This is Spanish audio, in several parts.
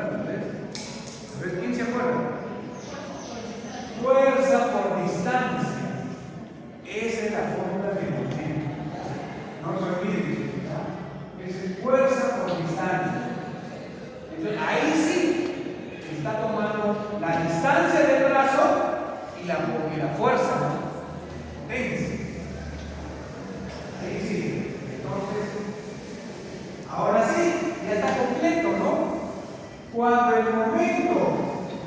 A ver, ¿quién se acuerda? Fuerza por distancia. Esa es la fórmula de momento. No se olviden. Es fuerza por distancia. Entonces, ahí sí está tomando la distancia del brazo y la fuerza, ¿no? Potencia. Ahí sí. Entonces, ahora sí, ya está completo, ¿no? Cuando el momento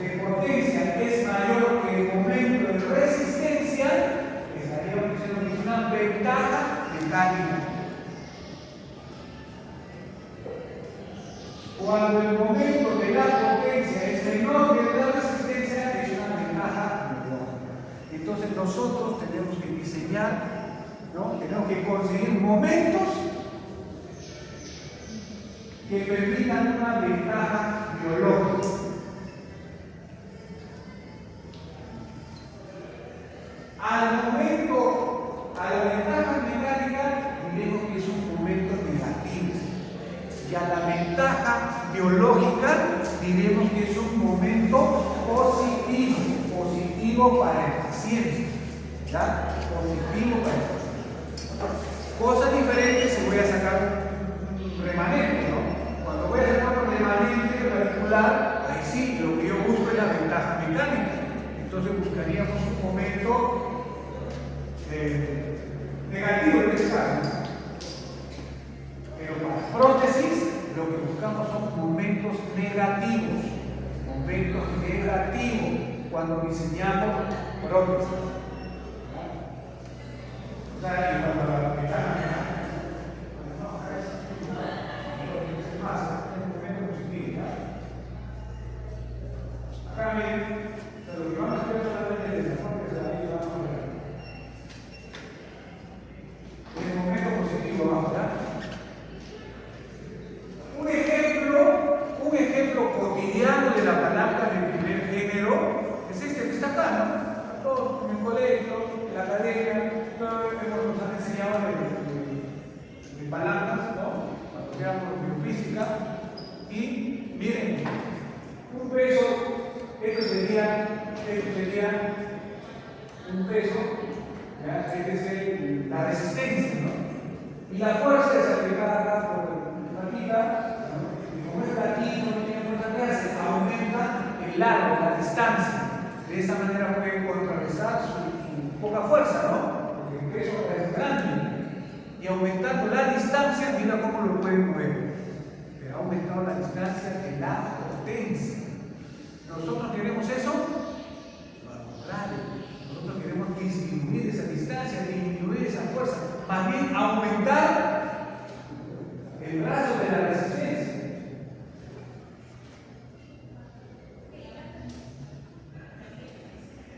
de potencia es mayor que el momento de resistencia, estaríamos diciendo que es una ventaja mecánica. Cuando el momento de la potencia es menor que el de la resistencia, es una ventaja biológica. Entonces nosotros tenemos que diseñar, ¿no? Tenemos que conseguir momentos que permitan una ventaja biológica. Al momento, a la ventaja mecánica, diremos que es un momento negativo. Y a la ventaja biológica, diremos que es un momento positivo para el paciente. ¿Ya? Positivo para el paciente. Cosas diferentes, se voy a sacar un remanente, ¿no? Cuando voy a sacar un remanente radicular, ahí sí, lo que yo busco es la ventaja mecánica. Entonces buscaríamos un momento negativo en este caso. Pero para prótesis, lo que buscamos son momentos negativos. Momentos negativos cuando diseñamos prótesis. O sea, y cuando la ventana es más, es un momento positivo. Acá miren, lo que vamos a hacer solamente es el enfoque de ahí vamos a ver. En el momento positivo vamos a ver. Un ejemplo cotidiano de la palanca del primer género es este que está acá, ¿no? Todos en el colegio, en la academia, todos nos han enseñado de palancas, ¿no? Cuando veamos biofísica. Y miren, un peso, esto sería un peso, ¿ya? Este es la resistencia, ¿no? Y la fuerza es aplicada acá por la vida, ¿no? Y como es aquí, no tiene fuerza que hace, aumenta el largo, la distancia. De esa manera puede contrarrestar su poca fuerza, ¿no? Porque el peso es grande. Y aumentando la distancia, mira cómo lo puede mover. Pero ha aumentado la distancia de la potencia. ¿Nosotros queremos eso? No, al contrario. Nosotros queremos disminuir esa distancia, disminuir esa fuerza. Más bien aumentar el brazo de la resistencia.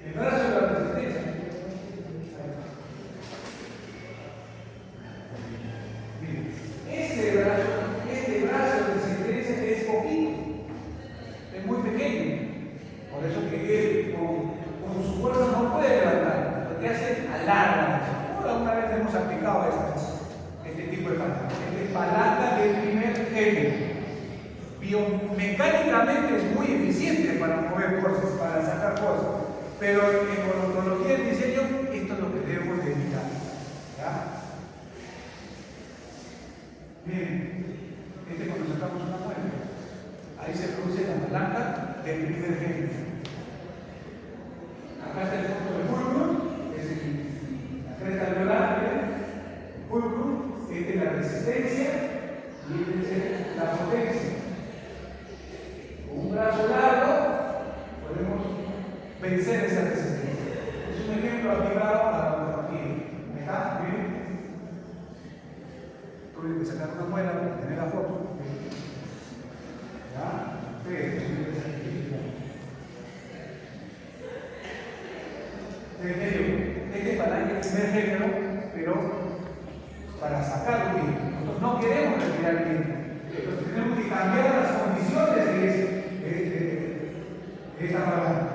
El brazo de la resistencia. Miren, este brazo de resistencia es poquito, es muy pequeño. Por eso que él con su fuerza no puede levantar. Lo que hace alarga. Una vez hemos aplicado este tipo de palanca. Esta es palanca del primer género. Biomecánicamente es muy eficiente para mover fuerzas, para sacar fuerzas. Pero en odontología y diseño, esto es lo que debemos de evitar. ¿Ya? Miren, cuando sacamos una muela, ahí se produce la palanca del primer género. Acá está el fondo de fulcrum, es la cresta alveolar, el fulcrum, esta es la resistencia y esta es la potencia. Con un brazo largo podemos vencer esa resistencia. Es un ejemplo aplicado a la odontología. ¿Está bien? Tuve que sacar una muela para tener la foto. ¿Ya? Este es palanca del primer género, pero para sacarlo bien. Nosotros no queremos retirar el diente. Entonces tenemos que cambiar las condiciones de esta palanca.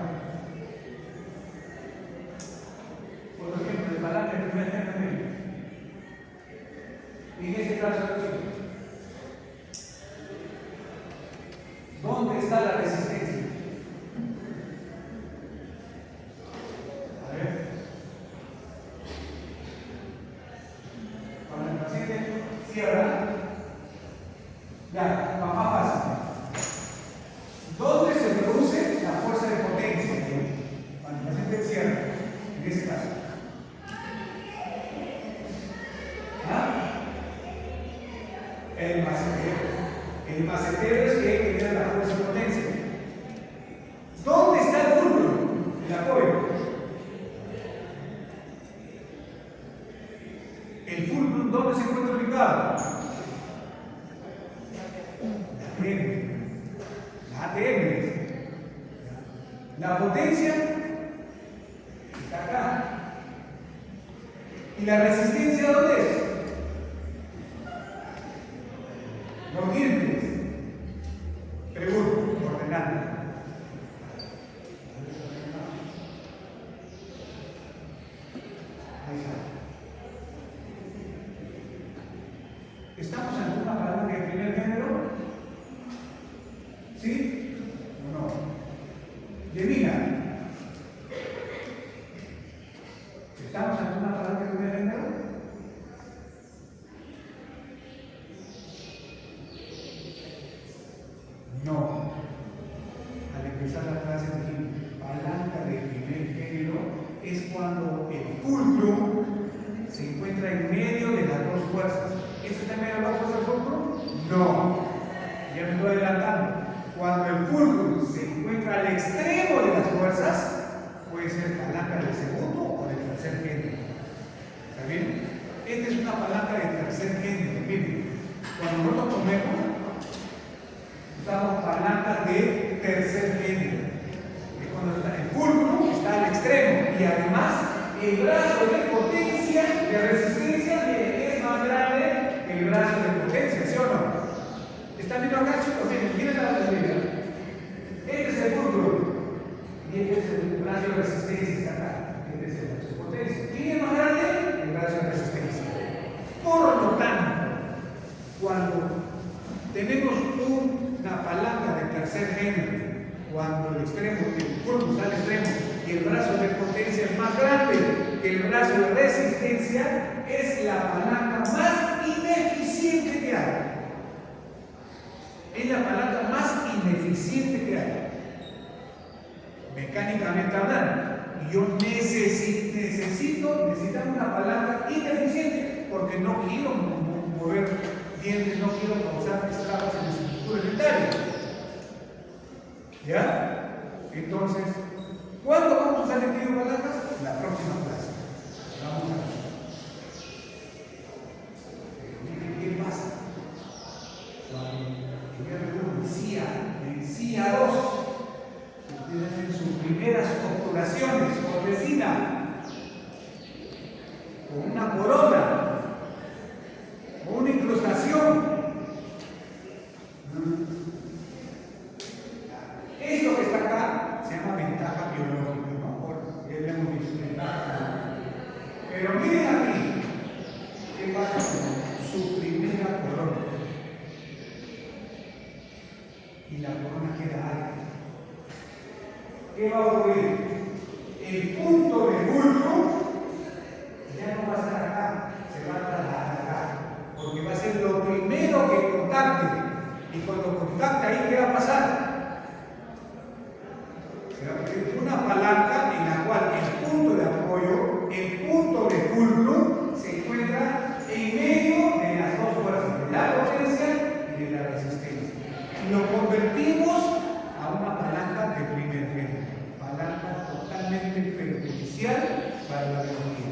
Por ejemplo, el palanca del primer género. Y en este caso, ¿dónde está está la resistencia? A ver. Cuando el paciente cierra, ya, más fácil. ¿Dónde se produce la fuerza de potencia? Cuando el paciente cierra, en ese caso. ¿Ah? El macetero. El macetero es que genera la fuerza de potencia. ¿Dónde está el fulcro? El apoyo. ¿El fulcro dónde se encuentra ubicado? La ATM. La potencia está acá. ¿Y la resistencia dónde es? Los dientes. Pregunto, ordenando. Ahí está. ¿Estamos ante una palanca de primer género? ¿Sí? ¿O no? Divina. ¿Estamos ante una palanca de primer género? No. Al empezar la clase dijimos, palanca de primer género es cuando el fulcro se encuentra en medio de las dos fuerzas. ¿Esto está en medio de las dos fuerzas del fulcro? No. Ya me estoy adelantando. Cuando el fulcro se encuentra al extremo de las fuerzas, puede ser palanca del segundo o del tercer género. ¿Está bien? Esta es una palanca de tercer género. Miren, cuando nosotros comemos, usamos palancas de tercer género. Es cuando el fulcro está al extremo y además el brazo de potencia, de resistencia, es más grande que el brazo de potencia, ¿sí o no? ¿Están viendo acá, chicos? Miren la bandera. Este es el fulcro y este es el brazo de resistencia, está acá. Este es el brazo de potencia. ¿Quién es más grande? El brazo de resistencia. Por lo tanto, cuando tenemos una palanca de tercer género, cuando el extremo, el fulcro está al extremo y el brazo de potencia es más grande que el brazo de resistencia, es la palanca más ineficiente que hay. Es la palanca más ineficiente que hay. Mecánicamente hablando. Y yo necesitamos una palanca ineficiente porque no quiero mover dientes, no quiero causar estragos en la estructura dentaria. ¿Ya? Entonces, ¿cuándo vamos a usar el tipo de palancas? La próxima clase. Vamos a ver. ¿Qué pasa? Cuando yo decía 2, ustedes hacen sus primeras obturaciones por vecina, con una corona, con una incrustación. Esto que está acá se llama ventaja biológica, ¿no? Ya lo hemos visto, ventaja. Pero miren aquí, ¿qué pasa con su primera corona? Y la corona queda alta. ¿Qué va a ocurrir? El punto de fulcro ya no va a estar acá, se va a trasladar acá, porque va a ser lo primero que contacte. Y cuando contacte ahí, ¿qué va a pasar? Se va a producir una palanca en la cual el punto de apoyo, el punto de fulcro, se encuentra en medio de las dos fuerzas, de la potencia y de la resistencia. Lo convertimos a una palanca de primer género, palanca totalmente perjudicial para la biología.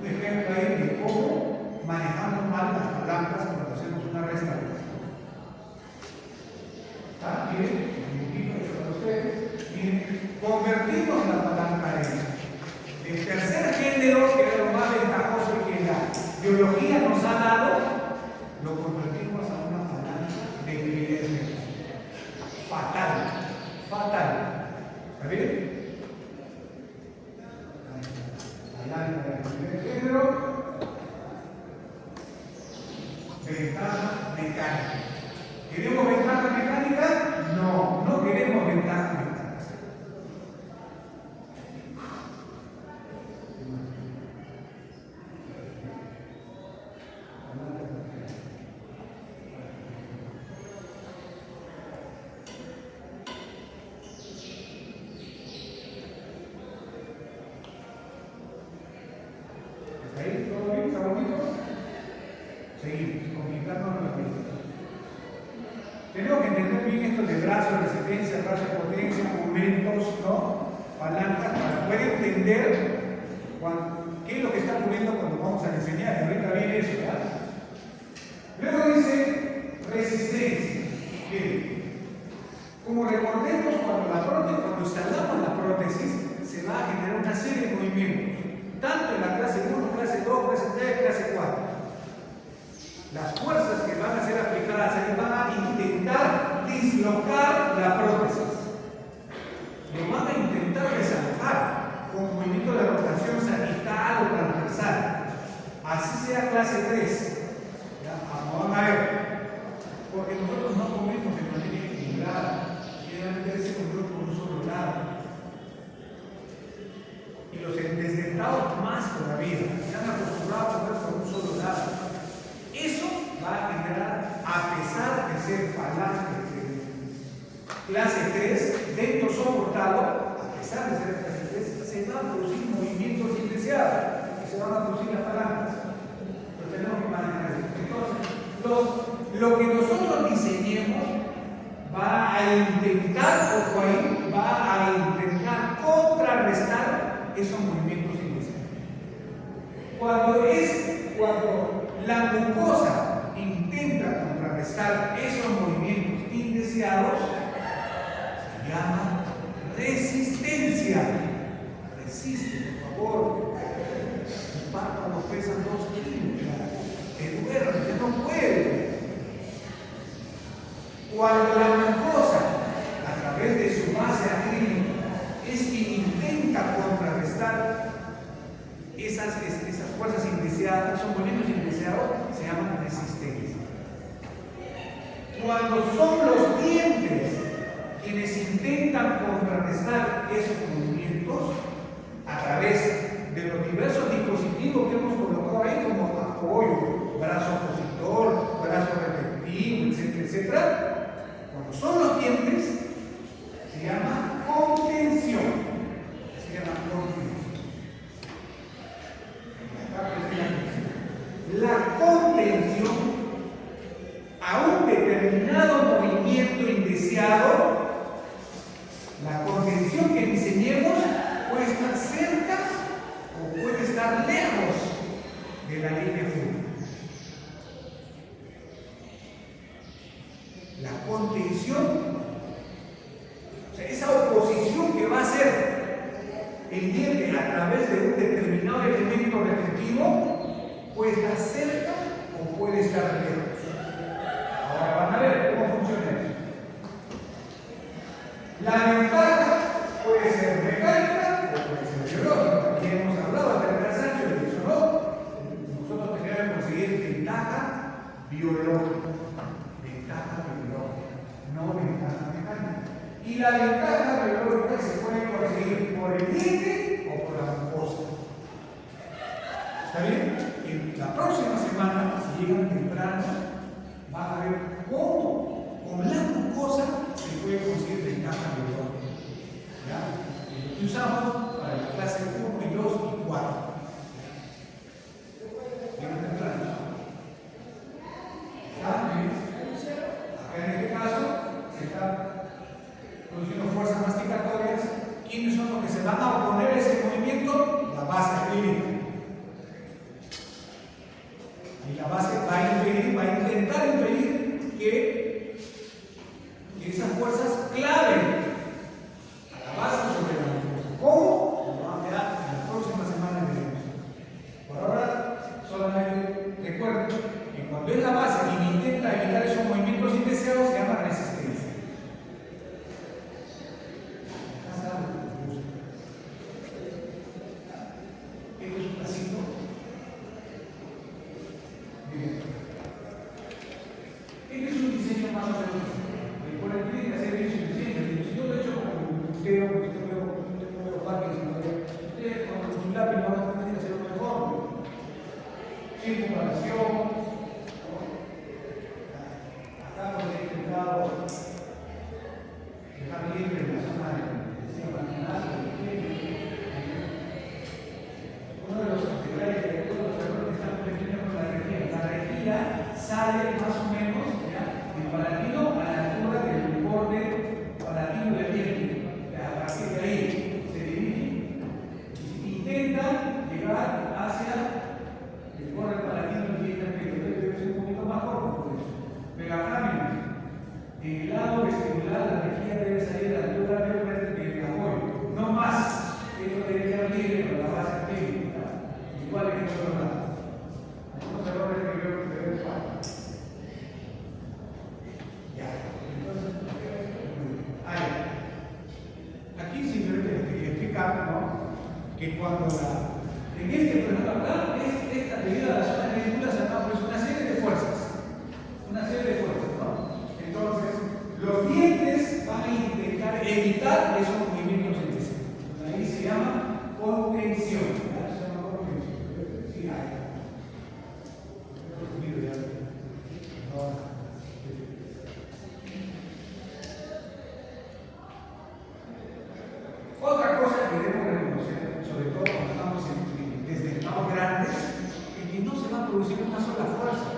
Un ejemplo ahí de cómo manejamos mal las palancas cuando hacemos una restauración. Miren, para ustedes, miren, convertimos la palanca de tercer género, que es lo más ventajoso y que la biología nos ha dado, lo convertimos a una palanca de primer género. Fatal, fatal. ¿Está bien? Palanca de primer género, ventaja mecánica. ¿Queremos ventaja mecánica? No, no queremos ventaja mecánica. ¿Ahí? ¿Todo bien? ¿Está bonito? Seguimos, complicándonos la vida. Tenemos que entender bien esto de brazos, resistencia, brazos de potencia, momentos, ¿no? Palancas, para poder entender qué es lo que está ocurriendo cuando vamos a enseñar. Y ahorita viene eso, ¿verdad? Luego dice resistencia. Bien. Como recordemos, cuando instalamos la prótesis, se va a generar una serie de movimientos, tanto en la clase 1, clase 2, clase 3, clase 4. Las fuerzas que van a ser aplicadas ahí van a intentar dislocar la prótesis. Lo van a intentar desalojar con movimiento de rotación sagital o transversal. Así sea clase 3. ¿Ya? Vamos a ver. Porque nosotros no comemos de manera equilibrada. Generalmente se come por un solo lado. Y los desdentados más todavía. Están acostumbrados a comer por un solo lado. Eso va a generar, a pesar de ser falange de clase 3, dentro soportado, a pesar de ser clase 3, se van a producir movimientos indeseados y se van a producir las palancas. Pero tenemos que manejar eso. Entonces, lo que nosotros diseñemos va a intentar, ojo ahí, va a intentar contrarrestar esos movimientos indeseados. Cuando la mucosa intenta contrarrestar esos movimientos indeseados, se llama resistencia. Resiste, por favor. Tus párpados pesan 2 kilos, te duerme, ya no puede. Cuando la mucosa, a través de su base acrílica, es quien intenta contrarrestar esas fuerzas indeseadas, esos movimientos indeseados, se llaman resistencia. Cuando son los dientes quienes intentan contrarrestar esos movimientos a través de los diversos dispositivos que hemos colocado ahí, como apoyo, brazo opositor, brazo repetitivo, etcétera, etcétera. Cuando son los dientes, se llama contención. Se llama contención. La contención a un determinado movimiento indeseado, la contención que diseñemos puede estar cerca o puede estar lejos de la línea fuga. La contención, o sea, esa oposición que va a hacer el diente a través de un determinado elemento repetitivo, puede estar cerca o puede estar lejos. Ahora van a ver cómo funciona eso. La ventaja puede ser mecánica o puede ser biológica. Aquí hemos hablado hasta el cansancio de eso, ¿no? Nosotros tenemos que conseguir ventaja biológica. Ventaja biológica, no ventaja mecánica. Y la ventaja biológica se puede conseguir por el diente o por la mucosa. ¿Está bien? Y la próxima semana, si llegan temprano, van a ver cómo con la mucosa se puede conseguir ventaja biológica. ¿Ya? Lo que usamos para la clase 1 y 2 y 4. Llegan temprano. ¿Está bien? Acá en este caso se están produciendo fuerzas masticatorias. ¿Quiénes son los que se van a oponer a ese movimiento? La base acrílica. Y la base va a intentar impedir que esas fuerzas claven a la base sobre la mucosa. ¿Cómo? Lo vamos a ver en la próxima semana veremos. Por ahora, solamente recuerden que cuando es la base quien intenta evitar esos movimientos indeseados, se llama resistencia. Esto es sale más o menos, ¿ya?, el palatino a la altura del borde palatino del diente. A partir de ahí se divide y intenta llegar hacia el borde palatino del diente medio. Debe ser un poquito más corto por eso. Pero acá, miren, en el lado vestibular la energía debe salir a la altura del apoyo, no más. Esto debe ser libre con la base técnica, igual que en otro lado. Algunos errores que veo que deben fallar. Ya, entonces, aquí simplemente hay que explicar, ¿no?, que cuando en este programa acá, esta debido a la zona de medula se llama pues una serie de fuerzas. Una serie de fuerzas, ¿no? Entonces, los dientes van a intentar evitar esos movimientos en ese. Ahí se llama contención. ¿Ya? Se llama contención. Sí, hay. Otra cosa que debemos reconocer, sobre todo cuando estamos desde estados grandes, es que no se va a producir una sola fuerza.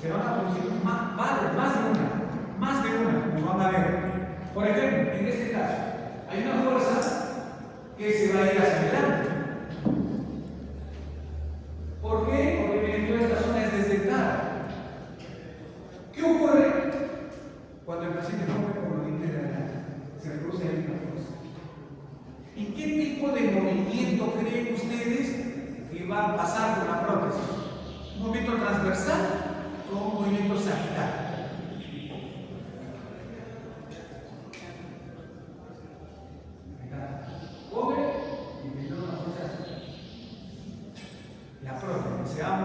Se van a producir más de una, como van a ver. Por ejemplo, en este caso, hay una fuerza que se va a ir hacia adelante. ¿Por qué? Porque toda esta zona es desdentada. ¿Qué ocurre cuando el paciente come con los dientes de adelante? Se produce ahí una fuerza. ¿Y qué tipo de movimiento creen ustedes que va a pasar con la prótesis? ¿Un movimiento transversal o un movimiento sagital? La prótesis se va a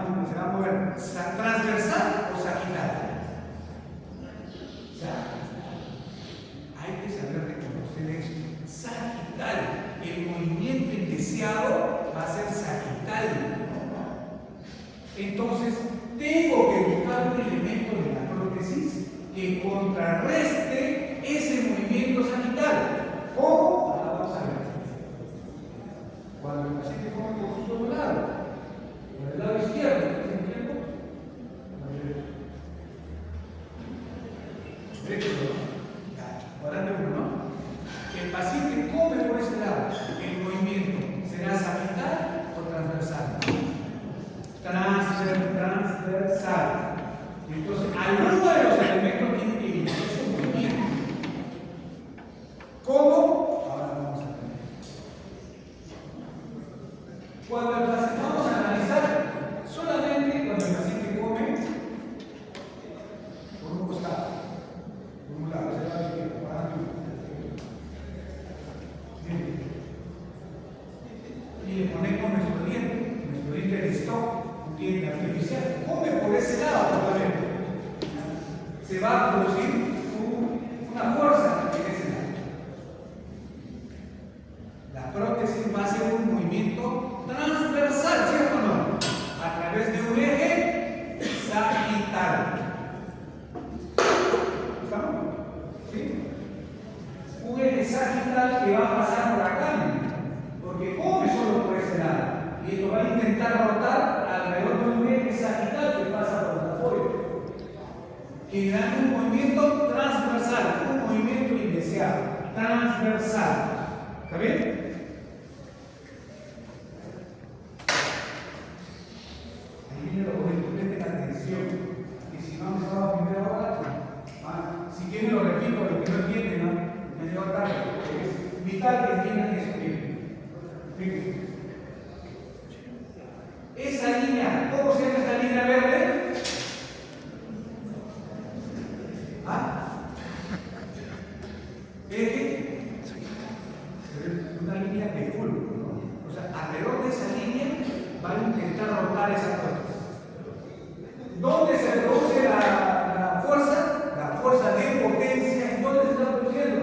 mover transversal o sagital. Hay que saber reconocer eso. Sagital. El movimiento indeseado va a ser sagital. Entonces, tengo que buscar un elemento de la prótesis que contrarreste ese movimiento sagital. ¿Cómo? Ahora vamos a ver. Cuando el paciente come con su otro lado, por el lado izquierdo, ¿se entiende? Derecho, ¿no? Ahora de uno, ¿no? El paciente come por ese lado. El movimiento será sagital o transversal. Transversal. Entonces, alguno de los elementos tiene que iniciar ese movimiento. ¿Cómo? Ahora vamos a ver. Cuando el paciente, vamos a analizar solamente cuando el paciente come por un costado, por un lado, se va a decir, y le ponemos nuestro diente de stock, un diente artificial, come por ese lado totalmente. Se va a producir una fuerza en ese lado. La prótesis va a ser un movimiento transversal, ¿cierto o no? A través de un eje sagital. ¿Estamos? ¿Sí? Un eje sagital que va a pasar por acá, porque come solo por ese lado. Y esto va a intentar rotar alrededor de un eje sagital que pasa por el apoyo, generando un movimiento transversal, un movimiento indeseado, transversal. ¿Está bien? Ahí viene lo bonito, presten atención, que si no han estado a primera hora, si quieren lo repito, lo que no entienden, ¿no? Me llevo tarde, es vital que entiendan eso. Fíjense. Esa línea, ¿cómo se llama esta línea verde? Una línea de fulcro, ¿no? O sea, alrededor de esa línea van a intentar rotar esa prótesis. ¿Dónde se produce la fuerza? La fuerza de potencia, ¿en dónde se está produciendo?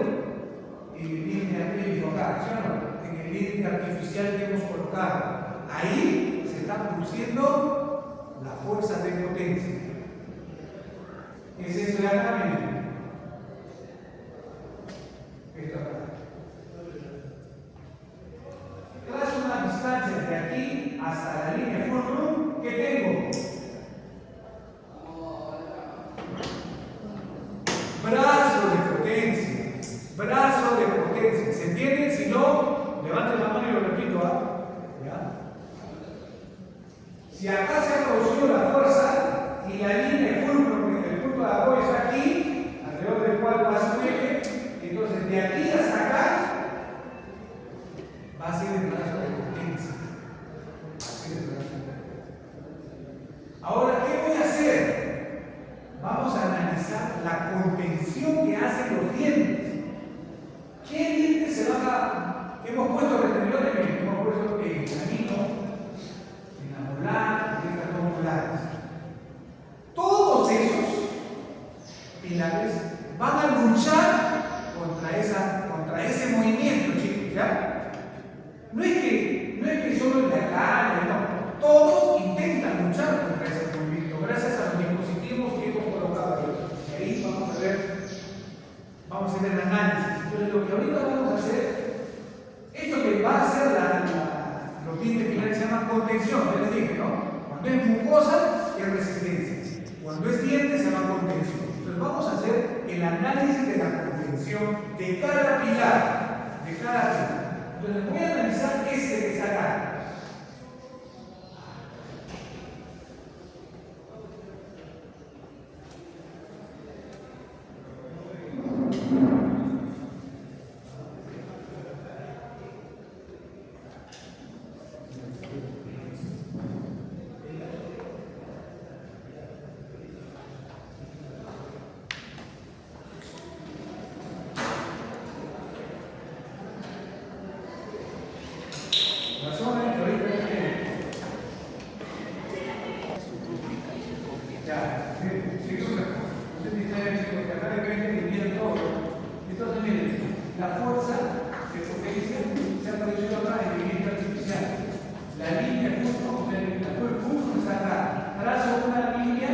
En el límite artificial, ¿sí o no? En el límite artificial que hemos colocado. Ahí se está produciendo la fuerza de potencia. ¿Qué es eso de acá? Esto acá. Tras una distancia de aquí hasta la línea fulcrum, ¿qué tengo? ¿Se entiende? Si no, levante la mano y lo repito. ¿Ya? Si acá se ha producido la fuerza y la línea de fulcro, el punto de apoyo está aquí, alrededor del cual pasa un eje, entonces de aquí hasta acá va a ser el brazo de potencia. Ahora, ¿qué voy a hacer? Vamos a analizar la contención que hacen los dientes. ¿Qué dientes se van a...? Hemos puesto retenedores, hemos puesto en canino, en la molar, en estas dos molares. Todos esos pilares van a luchar contra ese movimiento, chicos, ¿ya? No es que solo el de acá, no. Todos intentan luchar contra ese movimiento, gracias a los dispositivos que hemos colocado ahí. Y ahí vamos a hacer el análisis. Entonces, lo que ahorita vamos a hacer, esto que va a hacer los dientes pilares se llama contención, ya les dije, ¿no? Cuando es mucosa, es resistencia. Cuando es diente, se llama contención. Entonces, vamos a hacer el análisis de la contención de cada pilar. Entonces, voy a analizar este que está acá. Entonces, miren, la fuerza de potencia se ha producido acá en el viento artificial. La línea justo, el pulso está acá. Trazo una línea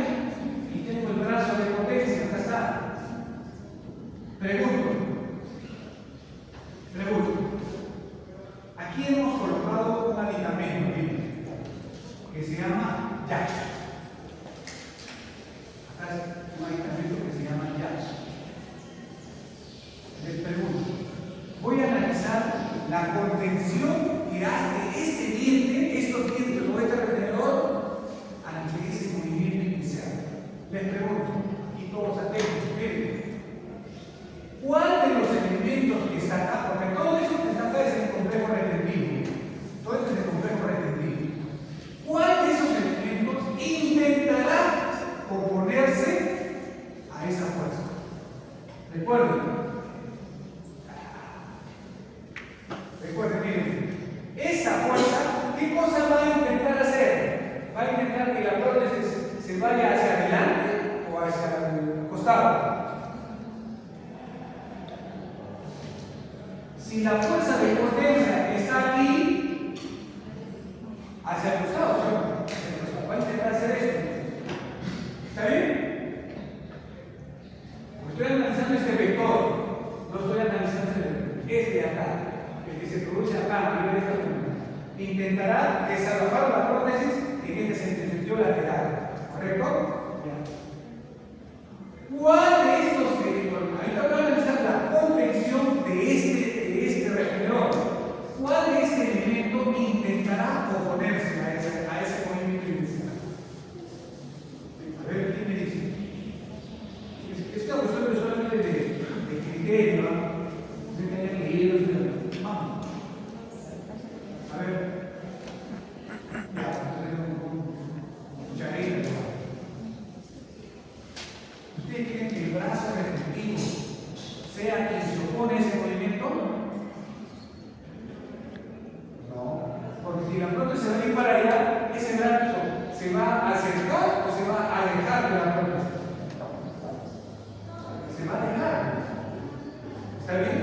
y tengo el brazo de potencia, acá está. Pregunto. Aquí hemos colocado un aditamento que se llama YACH. Acá es un aditamento que se llama YACH. Les pregunto, voy a analizar la contención que hace este diente, estos dientes o este retenedor ante ese movimiento inicial. Les pregunto, y todos atentos, miren, ¿cuál de los elementos que está acá? Porque todo eso que está acá es el complejo retentivo. Todo esto es el complejo retentivo. ¿Cuál de esos elementos intentará oponerse a esa fuerza? Recuerden, miren, esta fuerza, ¿qué cosa va a intentar hacer? ¿Va a intentar que la prótesis se vaya hacia adelante o hacia el costado? Si la fuerza de potencia está aquí, hacia el costado, ¿sí? Va a intentar hacer esto. ¿Está bien? Estoy analizando este vector, no estoy analizando este de acá. Que se produce acá a nivel de esta columna, intentará desalojar la prótesis en este sentido lateral, ¿correcto? ¿Cuál de estos ahorita voy a analizar la contención de este retenedor? ¿Cuál de este elemento intentará oponerse a ese movimiento inicial? A ver, ¿quién me dice? Es una cuestión solamente de criterio, ¿no? De tener leído. A ver, ¿ustedes quieren que el brazo retentivo sea quien se opone a ese movimiento? No, porque si la prótesis se va a ir para allá, ese brazo se va a acercar o se va a alejar de la prótesis. Se va a alejar. ¿Está bien?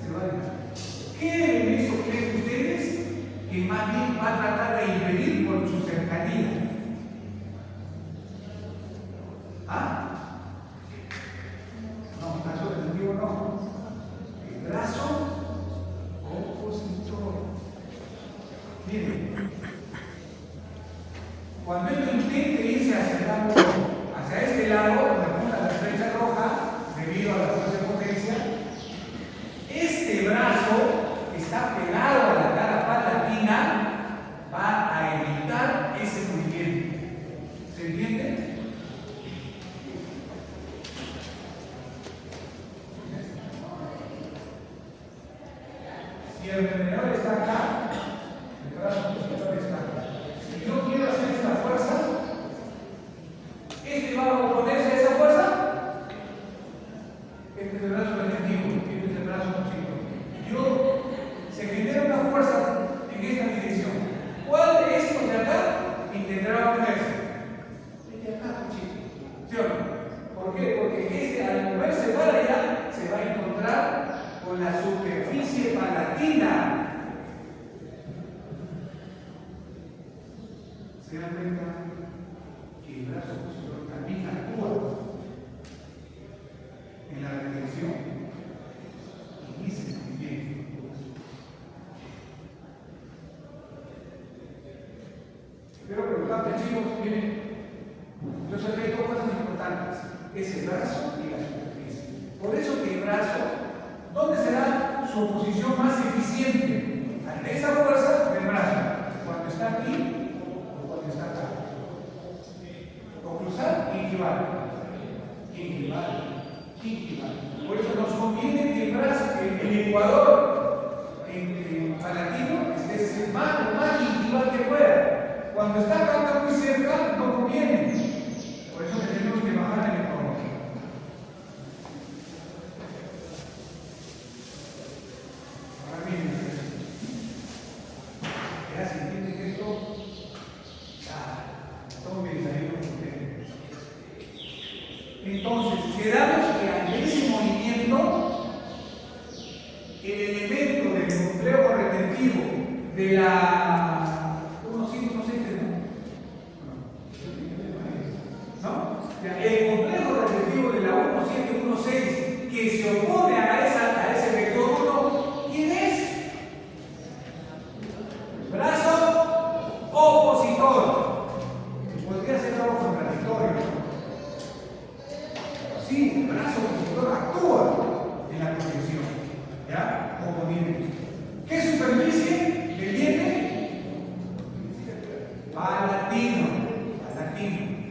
Se va a alejar. ¿Qué elemento creen ustedes que más bien va a tratar de impedir por su cercanía? ¿Ah? No, brazo retentivo no. El brazo opositor. Miren, cuando él intente irse hacia este lado, la punta de la flecha roja, debido a la fuerza de potencia, este brazo Si el tenedor está acá, el brazo opositor está acá. Si yo quiero hacer esta fuerza, ¿este va a oponerse a esa fuerza? Este es el brazo retentivo, este es el brazo opositor. Se genera una fuerza en esta dirección. ¿Cuál de estos de acá intentará oponerse? El de acá, chicos. ¿Sí o no? ¿Por qué? Porque al moverse para allá se va a encontrar con la superficie palatina. ¿Se dan cuenta que el brazo opositor también actúa en la retención? Y dice bien. Quiero preguntarte, chicos, miren, yo sé que hay dos cosas importantes: es el brazo y la superficie. Por eso que el brazo, ¿dónde será su oposición más eficiente? Ante esa fuerza del brazo, cuando está aquí o cuando está acá. Oclusal, inquival. Por eso nos conviene que el brazo, el ecuador palatino, esté lo más inquival que pueda. Cuando está acá muy cerca, no conviene. Por eso tenemos que bajar el ecuador. Ahora bien, ya se entiende que esto tome el desayuno con ustedes. Entonces, quedamos que ante ese movimiento, el elemento del complejo retentivo de la el complejo retentivo de la 1716 que se opone a ese vector 1, ¿quién es? Brazo opositor. Podría ser algo contradictorio. Sí, el brazo opositor actúa en la contención, ¿ya? Oponiendo. ¿Qué superficie le viene? Palatino.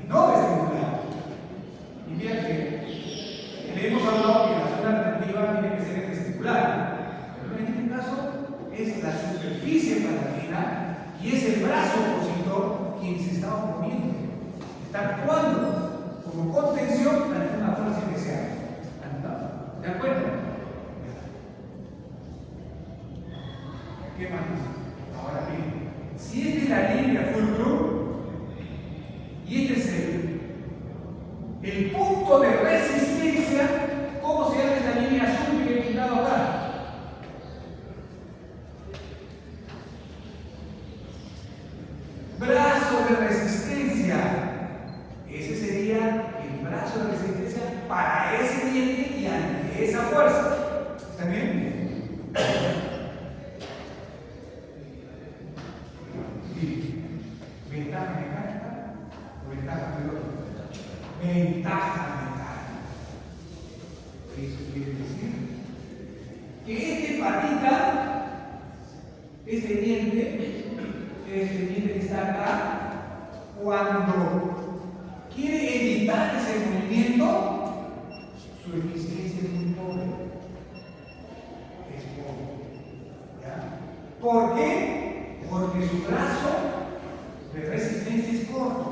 No vestibular. Y bien que le hemos hablado que la zona retentiva tiene que ser vestibular, pero en este caso es la superficie palatina y es el brazo opositor quien se está oponiendo. Está actuando como contención ante una fuerza inicial. ¿De acuerdo? ¿Qué más? Ahora bien, si esta es la línea fulcrum y este es el punto de resistencia, ¿cómo se llama esta línea azul que he pintado acá? Brazo de resistencia. Ese sería el brazo de resistencia para ese diente y ante esa fuerza. ¿Está bien? Sí. Ventaja mecánica o ventaja biológica. Ventaja mecánica. Eso quiere decir que este patita, este diente que está acá, cuando quiere evitar ese movimiento, su eficiencia es muy pobre. Es pobre. ¿Ya? ¿Por qué? Porque su brazo de resistencia es corto.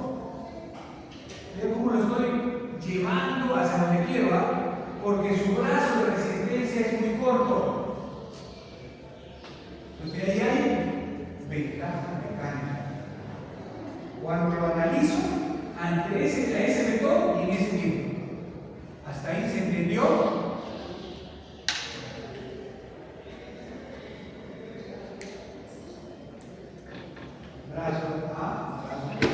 ¿Veo cómo lo estoy llevando hacia donde quiero? Porque su brazo de resistencia es muy corto. Entonces ahí hay ventaja mecánica. Cuando lo analizo ante ese vector y en ese tiempo. ¿Hasta ahí se entendió? Brazo A, brazo B.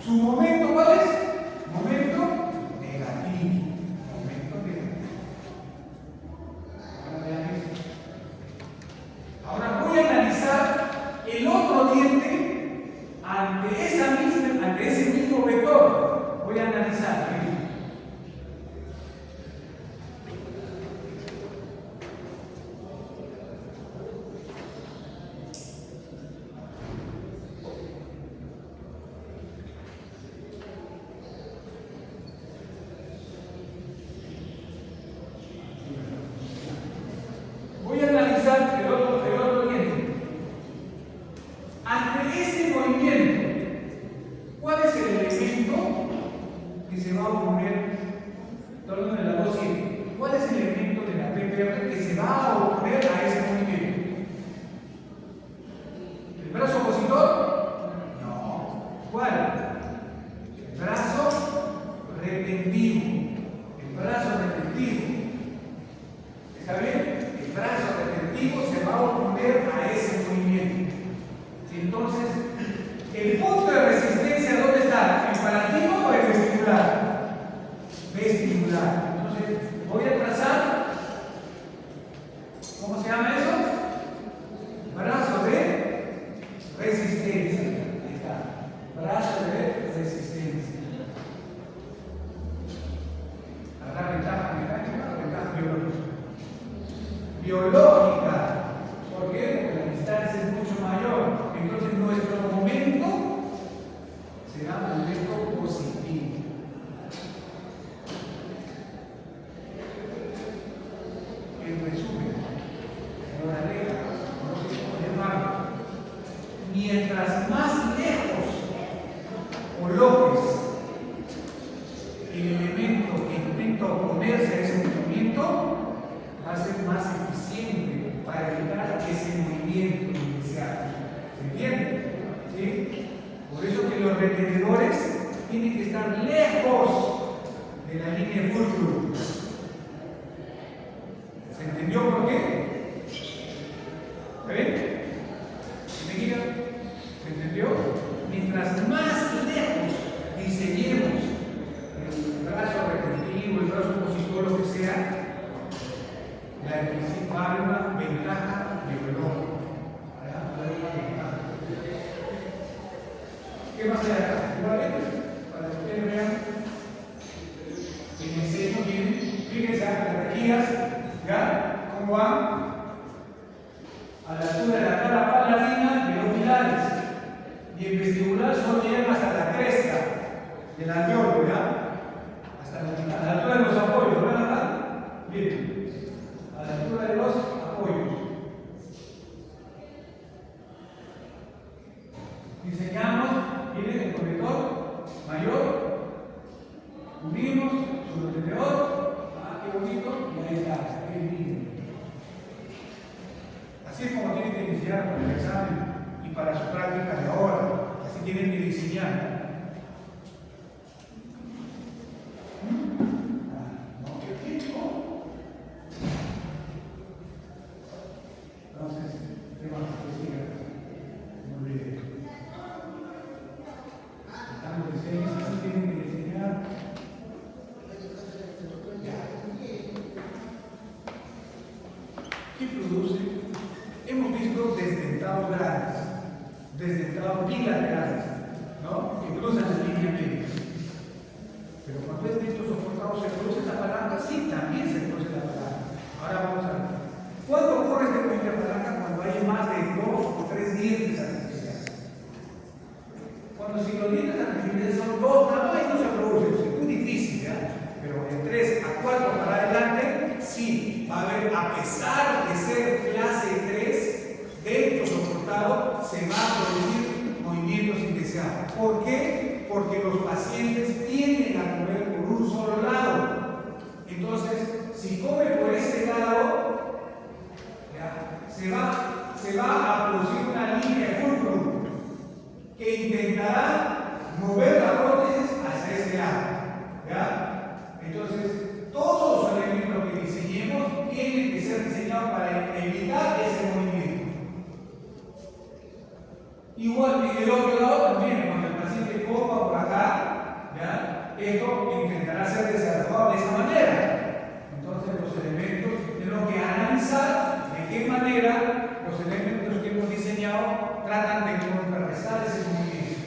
¿Su momento cuál es? Momento negativo. Momento negativo. Ahora vean esto. Ahora voy a analizar el otro diente ante ese mismo vector. Voy a analizar. retentivo. El brazo retentivo. ¿Está bien? El brazo retentivo se va a oponer a ese movimiento. Entonces, el punto de resistencia, ¿dónde está? ¿El palatino o el vestibular? Vestibular. Entonces, voy a trazar, ¿cómo se llama eso? Brazo de resistencia. Ahí está. Brazo de resistencia. ¿Habrá ventaja mecánica o ventaja biológica? Biológica. ¿Por qué? Porque la distancia es mucho mayor. Entonces, nuestro momento será un momento positivo. En resumen, moraleja, no sé cómo llamarlo. Mientras más lejos coloques el elemento que intenta oponerse a ese movimiento, va a ser más eficiente para evitar ese movimiento inicial. ¿Se entiende? ¿Sí? Por eso que los repetidores tienen que estar lejos de la línea de fulcro. ¿Se entendió por qué? ¿Está bien? ¿Se entendió? Mientras más lejos diseñemos el brazo repetitivo, el brazo opositor, lo que sea, la eficiencia va a haber una ventaja biológica. ¿Qué más hay acá? ¿Vale? Para que ustedes vean que me enseño bien. Fíjense las rejillas, ¿ya? ¿Cómo van? A la altura de la cara palatina de los pilares. Y el vestibular solo llega hasta la cresta del alveolo, ¿ya? A la altura de los apoyos, ¿verdad acá? Miren, a la altura de los apoyos. Diseñamos, miren, el conector mayor, unimos su contenedor, qué bonito, y ahí está, qué lindo. Así es como tienen que iniciar con el examen y para su práctica de ahora, así tienen que diseñar. Entonces, tenemos que seguir. Muy bien. Estamos diseños, así tienen que diseñar. ¿Qué produce? Hemos visto desdentados grandes, desdentados bilaterales, ¿no? Que cruzan la línea media. Pero cuando es de estos soportados, ¿se produce la palanca? Sí, también se produce la palanca. Ahora vamos a ver. ¿Cuándo ocurre este movimiento de palanca? Cuando hay más de 2 o 3 dientes artificiales. Cuando si los dientes artificiales son 2, nada más no se produce. Es muy difícil, ¿ya? Pero de 3 a 4 para adelante, sí, va a haber, a pesar de ser clase 3, dentro soportado, se va a producir movimientos indeseados. ¿Por qué? Porque los pacientes tienden a comer por un solo lado. Entonces, si come por ese lado, se va a producir una línea de fulcrum que intentará mover la prótesis hacia ese lado. ¿Ya? Entonces, todos los elementos que diseñemos tienen que ser diseñados para evitar ese movimiento. Igual en el otro lado también, cuando el paciente copa por acá, ¿ya? Esto intentará ser desarrollado de esa manera. Entonces, los elementos tenemos que analizar de qué manera los elementos que hemos diseñado tratan de contrarrestar ese movimiento.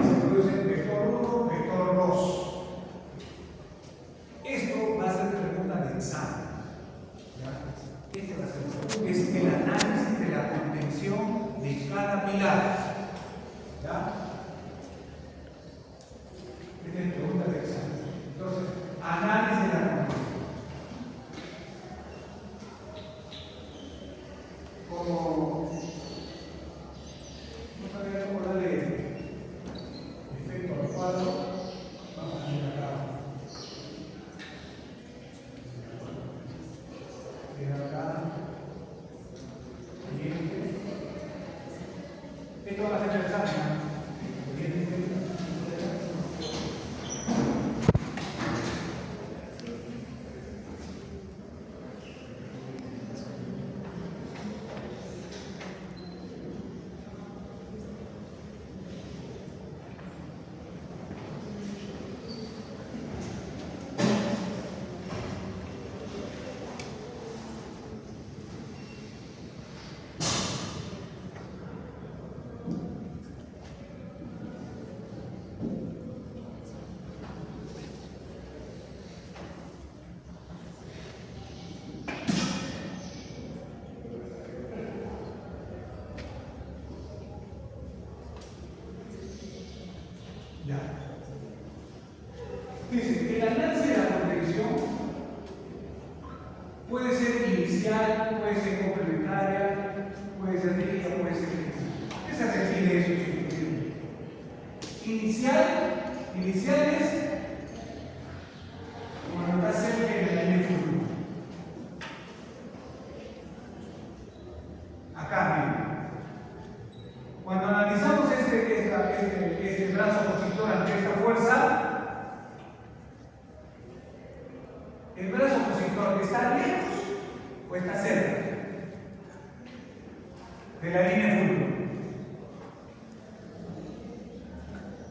Se produce vector 1, vector 2. Esto va a ser pregunta de examen. Este va a ser es el análisis de la contención de cada pilar. ¿Ya? Esta es pregunta de examen. Entonces, análisis de la contención. Ya. Dice, el alcance de la contención puede ser inicial, puede ser complementaria, puede ser rígida, puede ser flexible. ¿Qué se refiere eso? Inicial es cuando está cerca de la línea de flujo. Acá, miren. Cuando analizamos este brazo opositor ante esta fuerza, el brazo opositor está lejos o está cerca de la línea de flujo.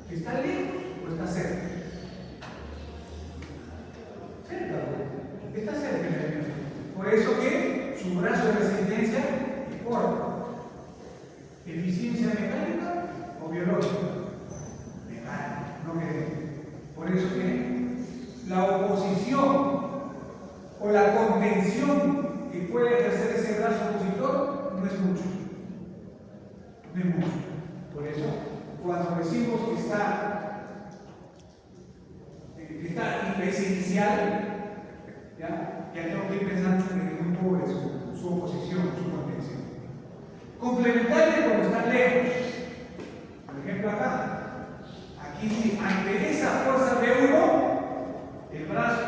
¿Está lejos o está cerca? Cerca, está cerca de la línea de flujo. Por eso que su brazo de resistencia es corto. ¿Eficiencia mecánica o biológica? Mecánica, no queremos. Por eso que la oposición o la contención que puede ejercer ese brazo opositor no es mucho. No es mucho. Por eso, cuando decimos que es inicial, ya tengo que ir pensando en un poco de su oposición, su contención. Complementaria cuando están lejos. Por ejemplo acá. Aquí sí, ante esa fuerza B1, el brazo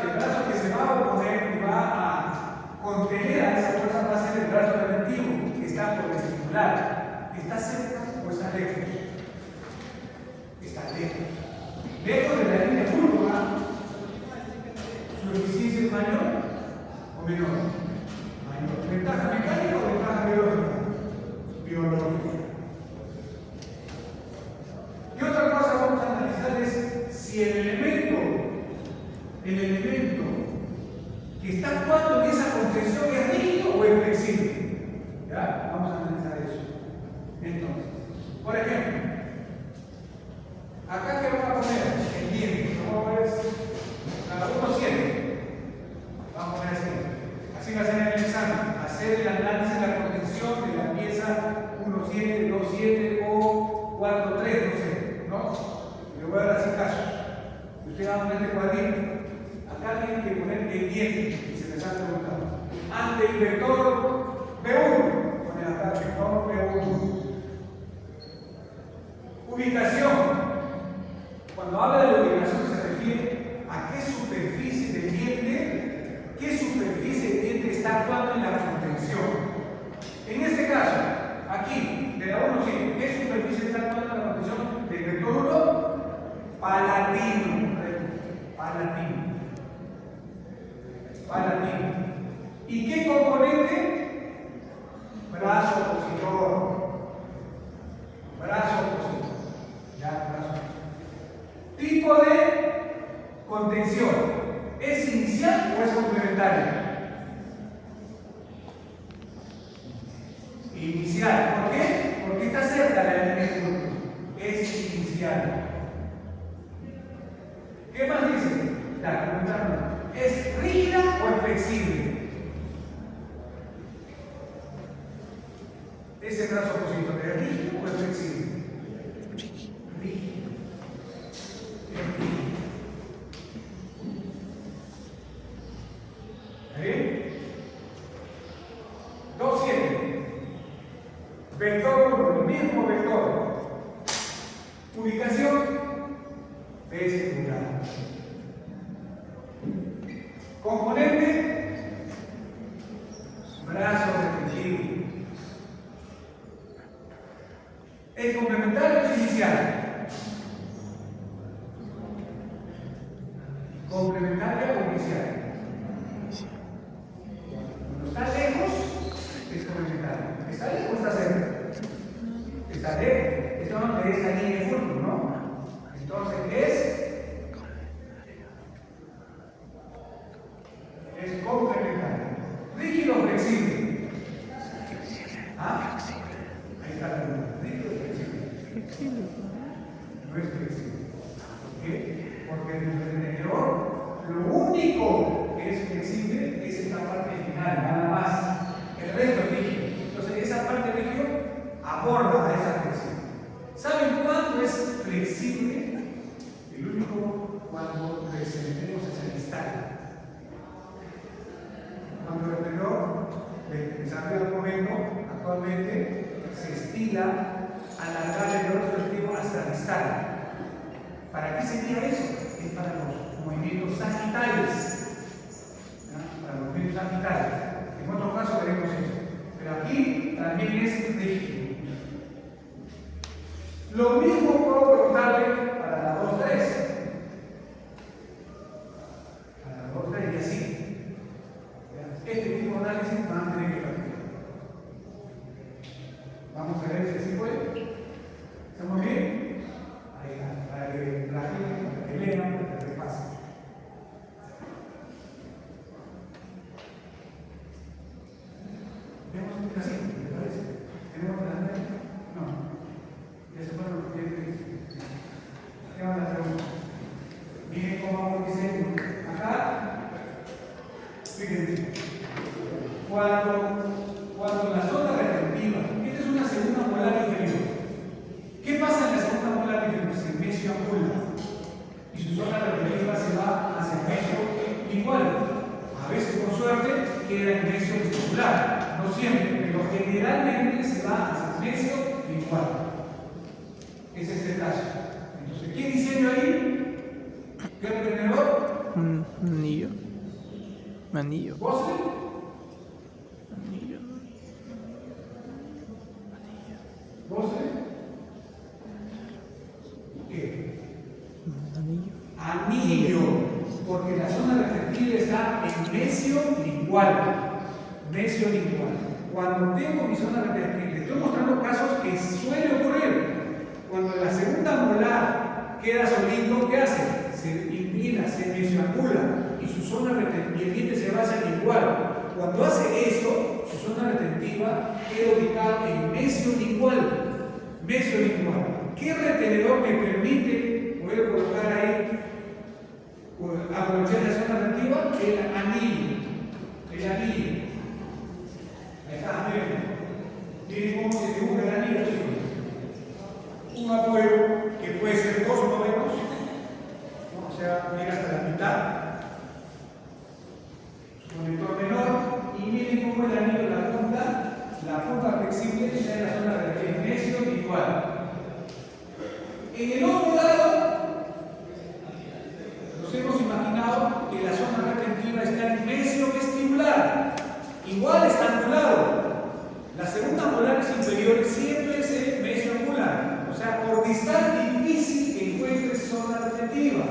que se va a oponer y va a contener a esa fuerza va a ser el brazo preventivo, que está por estimular. ¿Está cerca o está lejos? Está lejos. Lejos de la línea de flujo, ¿su eficiencia es mayor o menor? Mayor. ¿Ventaja mecánica o ventaja biológica? Biológica. Y otra cosa vamos a analizar es si el elemento que está actuando en esa contención es rígido o es flexible. ¿Ya? Vamos a analizar eso. Entonces, por ejemplo, acá que vamos a poner el diente, vamos a ver cada uno 7. Vamos a poner así va a ser en el examen, hacer el análisis de la contención de la pieza 1,7, 2,7 o 4,3, no sé, ¿no? Le voy a dar así casos. Usted va a poner el cuadrito. Acá tienen que poner el diente, que se les ha preguntado. Ante el vector B1, poner acá el vector B1. Ubicación. Cuando habla de la ubicación se refiere a qué superficie del diente está actuando en la contención. En este caso, aquí, de la 1,5, ¿qué superficie está actuando en la contención del vector 1? Palatino. ¿Y qué componente? Brazo opositor. Ya, brazo. Tipo de contención. ¿Es inicial o es complementaria? Inicial. ¿Por qué? Porque está cerca de la línea de flujo. Es inicial. ¿Qué más dice? La pregunta ¿es rígida o es flexible? Ese brazo opositor, ¿es rígido o es flexible? Rígido. ¿Está bien? 2,7. Vector 1, el mismo vector. Ubicación vestibular. Componente brazo repetido. ¿Es complementario o es inicial? ¿Complementaria o inicial? Cuando está lejos, es complementario. ¿Está lejos o está cerca? Está lejos. Esto no es la línea de flujo, ¿no? Entonces es complementario. ¿Rígido o flexible? ¿Ah? Ahí está la pregunta. ¿Rígido o flexible? No es flexible. ¿Por qué? Porque en el error lo único que es flexible es esta parte final, nada más. El resto es rígido. Entonces esa parte rígida aborda a esa flexible. ¿Saben cuándo es flexible ¿Para qué sería eso? Es para los movimientos sagitales. ¿No? Para los movimientos sagitales. En otro caso veremos eso. Pero aquí también es rígido. Lo mismo puedo preguntarle para la 2-3. Para la 2-3 y así. Este tipo de análisis van a tener que practicar. Vamos a ver si así puede. ¿Estamos bien? Ahí está, para que practiquen, para que lean, para que repasen. Veamos un casino, ¿te parece? ¿Tenemos la red? No. Ya se fueron los clientes. ¿Qué van a hacer? Miren cómo vamos diciendo. Acá, fíjense. Cuando la zona retentiva, esta es una segunda molar inferior. ¿Qué pasa en la segunda molar inferior? Se mecio angula y su zona retentiva se va hacia el mecio igual. A veces, con suerte, queda en mecio vestibular. No siempre, pero generalmente se va hacia el mecio igual. Es este caso. Entonces, ¿qué diseño ahí? ¿Qué retenedor? Un anillo. Anillo. ¿Bosque? Anillo. ¿Bosque? ¿Qué? Anillo. Anillo, porque la zona retentiva está en mecio lingual. Mecio lingual. Cuando tengo mi zona retentiva, le estoy mostrando casos que suele ocurrir. Cuando la segunda molar queda solito, ¿qué hace? Se inclina, se mesioangula y su zona retentiva, y el diente se va hacia lingual. Cuando hace eso, su zona retentiva queda ubicada en mecio lingual. Mecio lingual. ¿Qué retenedor me permite poder colocar ahí, aprovechar la zona retentiva? El anillo. El anillo. Ahí está, miren cómo se dibuja el anillo, chicos. Un apoyo que puede ser 2 novenos, ¿no? O sea, llega hasta la mitad, su conector menor, y miren cómo el anillo, la punta flexible está en la zona de medio igual. En el otro lado, nos hemos imaginado que la zona retentiva está en medio vestibular, igual está angulado. Las segundas molares inferiores siempre se medio angulan. O sea, por distal difícil que encuentres zona retentiva.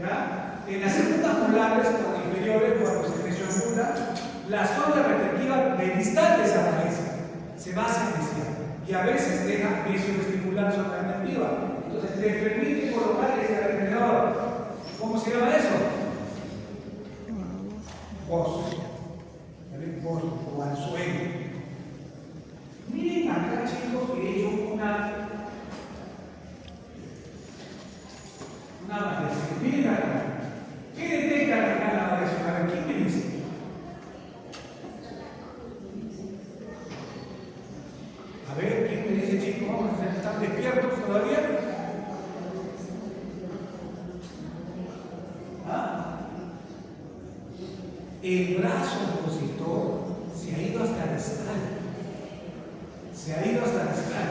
¿Ya? En las segundas molares, por inferiores, cuando se mesioangula, la zona retentiva de distal desaparece. Se va a iniciar. Y a veces deja mesio-vestibular zona retentiva. Entonces, te permite colocar ese retenedor. ¿Cómo se llama eso? Pozo. Pozo o anzuelo. Miren acá, chicos, que he hecho una variación. Miren acá. ¿Qué detectan acá la variación? A ver, ¿quién me dice? A ver, ¿quién me dice, chicos? Vamos a ver, ¿están despiertos todavía? ¿Ah? El brazo opositor se ha ido hasta la distal. Se ha ido hasta la distal.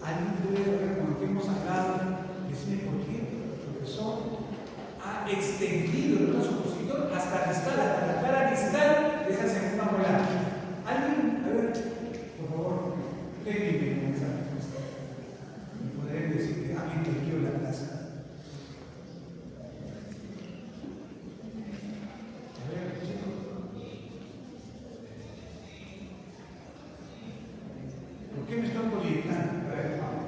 Alguien puede ver con lo que hemos hablado, decirme por qué el profesor ha extendido el brazo opositor hasta la distal, hasta la cara distal de esa segunda molar. Alguien, a ver, por favor, técnico con esa respuesta. Me podrían decir que alguien te quiero la clase. A ver, chicos. ¿Por qué me están proyectando? A ver, vamos.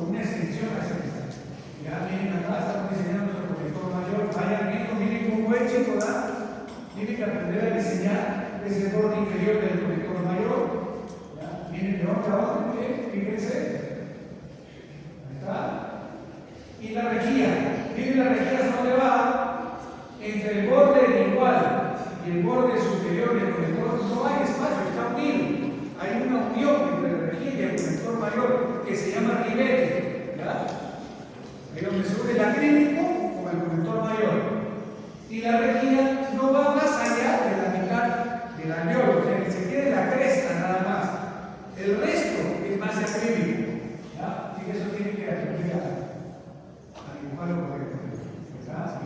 con una extensión hacia esta. Ya vienen acá, estamos diseñando nuestro conector mayor, vayan viendo, miren cómo es, chicos, ¿verdad? Tienen que aprender a diseñar ese borde inferior del conector mayor. ¿Ya? Miren de dónde a dónde, fíjense. Ahí está. Y la rejilla, miren la rejilla hasta dónde va, entre el borde igual y el borde superior del conector no hay espacio, está unido. Hay una unión entre la rejilla y el conector mayor que se llama ribete. ¿Ya? Ahí donde se une el acrílico con el conector mayor. Y la rejilla no va más allá de la mitad del alveolo, o sea que se quede la cresta nada más. El resto es más acrílico. ¿Ya? Así que eso tiene que aprender a dibujarlo correctamente. ¿Verdad?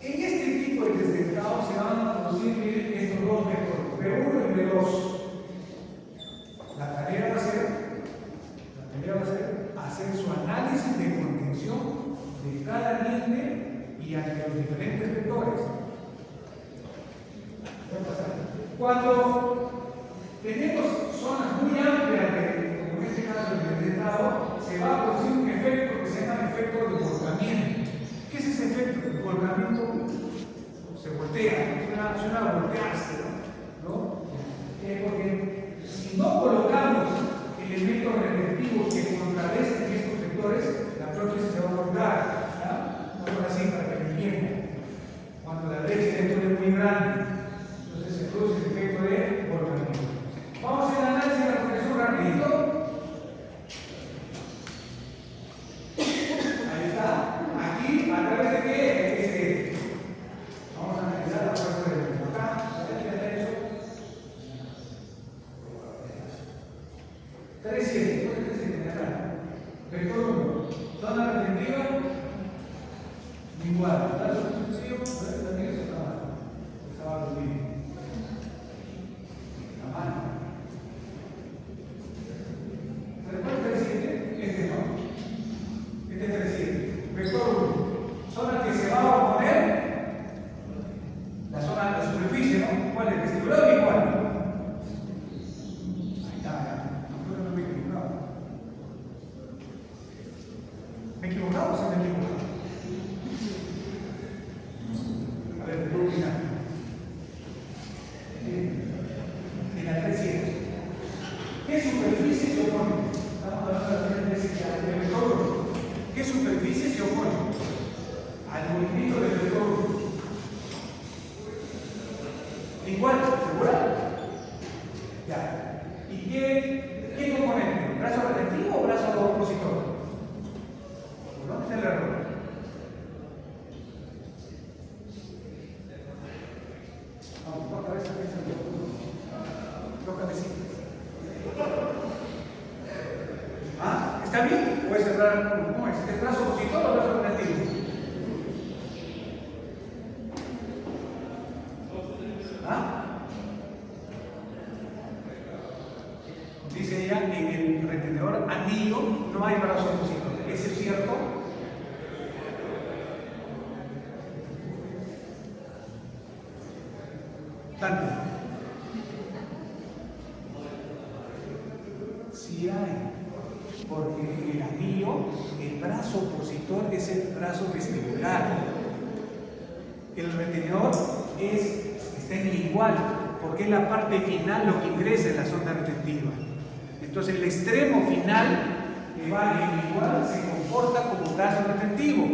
En este tipo de destentado se van a producir estos dos métodos, B1 y B2. La tarea va a ser hacer su análisis de contención de cada diente y ante los diferentes vectores. Cuando tenemos zonas muy amplias, como en este caso el dentado, se va a producir un efecto que se llama efecto de volcamiento. ¿Qué es ese efecto? El volcamiento se voltea, suena a voltearse, ¿no? Porque si no colocamos elementos retentivos que contrarresten estos vectores, la prótesis se va a volcar. Vamos así para que me entiendan. Cuando la brecha dentro es muy grande, entonces se produce el efecto de volcamiento. Vamos a hacer el análisis de la compresión rapidito. Ahí está. Aquí, a través de qué? Vamos a analizar la fuerza del vector. Acá, ¿qué está hecho? 3,7. ¿Cuál es 3,7? Acá. Vector 1. Zona retentiva. Igual. Brazo suspensivo. También eso estaba dormido. La mano. ¿Se recuerda 3,7? Este no. Este es 3,7. Vector 1. Zona que se va a oponer. La zona, la superficie, ¿no? ¿Cuál es? Vestibular o igual. Ahí está. No me he equivocado. ¿Me he equivocado o se me he equivocado? A ver, puedo opinar. En la 3,7. ¿Qué superficie se opone? Estamos hablando de la 3,7 del vector. ¿Qué superficie se opone al movimiento del vector? Igual, ¿segura? Ya. ¿Y qué componente? ¿Brazo retentivo o brazo opositor? ¿Dónde está el error? Vamos, toca esa cabeza. Toca decir. ¿Ah? ¿Está bien? ¿Puedes cerrar? ¿Cómo es? ¿Es brazo opositor o brazo retentivo? ¿Ah? Dice ella, en el retenedor anillo no hay brazo opositor. ¿Eso es cierto? Tanto. Sí hay. Porque el anillo, el brazo opositor es el brazo vestibular. El retenedor está en el igual, porque es la parte final lo que ingresa en la sonda retentiva. Entonces el extremo final que va en el igual se comporta como brazo retentivo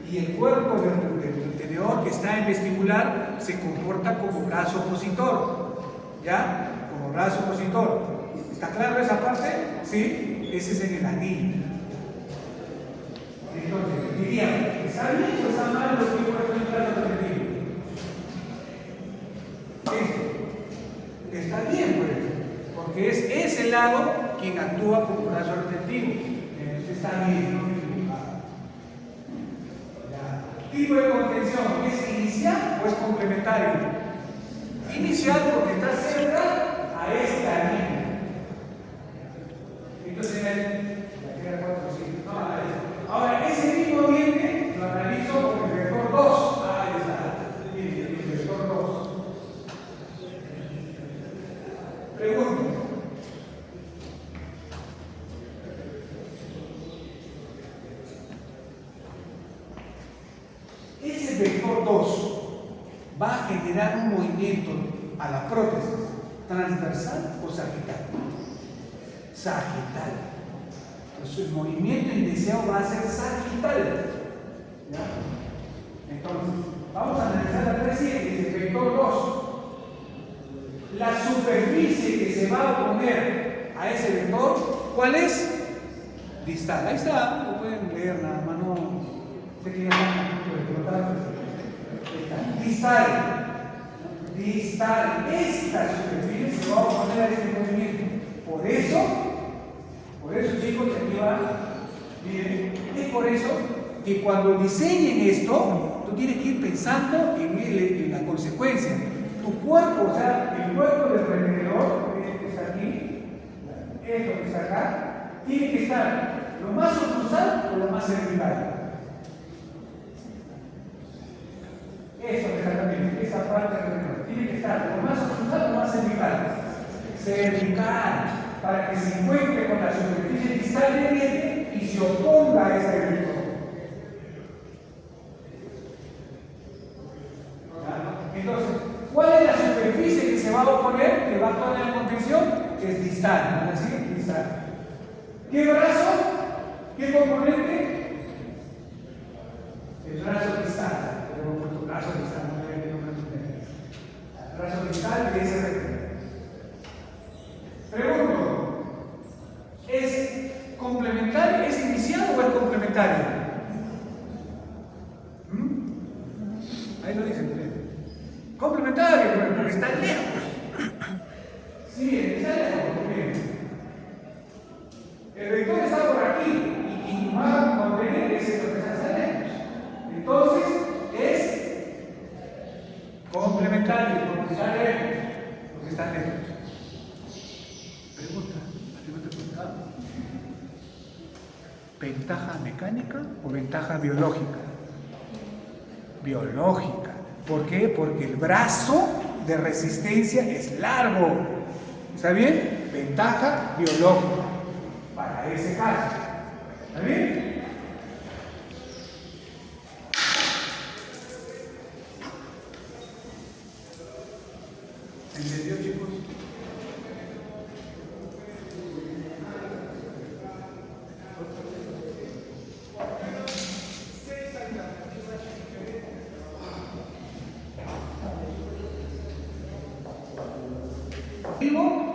y el cuerpo del retenedor que está en vestibular se comporta como brazo opositor. ¿Ya? Como brazo opositor. ¿Está claro esa parte? ¿Sí? Ese es en el anillo. Entonces, diríamos, ¿está bien o está mal los que puesto en brazo retentivo? Está bien, pues, porque es ese lado quien actúa como brazo retentivo. Está bien, no me equivoco. Tipo de contención, ¿es inicial o es complementario? Inicial porque está cerca a esta línea. Entonces, ahora, ese mismo diente lo analizo con el vector 2. Ahí está. El vector 2. Pregunta. vector 2 va a generar un movimiento a la prótesis transversal o sagital. Sagital. Entonces el movimiento indeseado va a ser sagital. ¿Ya? Entonces, vamos a analizar la 3.7, el vector 2. La superficie que se va a oponer a ese vector, ¿cuál es? Distal. Ahí está, lo pueden leer nada más, no sé qué distal. Distal. Esta superficie se va a oponer a este movimiento. Por eso chicos, aquí va, miren, es por eso que cuando diseñen esto, tú tienes que ir pensando en la consecuencia. Tu cuerpo, o sea, el cuerpo del emprendedor, que está aquí, esto que está acá, tiene que estar lo más oclusal o lo más cervical. Eso que está también, esa parte del emprendedor, tiene que estar lo más oclusal o lo más cervical. Cervical, para que se encuentre con la superficie distal del diente y se oponga a ese vector. Entonces, ¿cuál es la superficie que se va a oponer, que va a actuar en la contención? Que es distal, ¿así? Distal. ¿Qué brazo? ¿Qué componente? El brazo distal. Pero por tu brazo distal, no voy a tener el brazo distal de ese recto. Pregunto, ¿es complementario? ¿Es iniciado o es complementario? Ahí lo dicen ustedes. Complementario, porque está lejos. Sí, está lejos. El vector está por aquí y quien va a contener es el que está lejos. Entonces, es complementario, porque está lejos. Porque está lejos. Pregunta, ¿a ti no te preguntaba? ¿Ventaja mecánica o ventaja biológica? Biológica. ¿Por qué? Porque el brazo de resistencia es largo. ¿Está bien? Ventaja biológica para ese caso. ¿Está bien? ¿Entendió, chicos?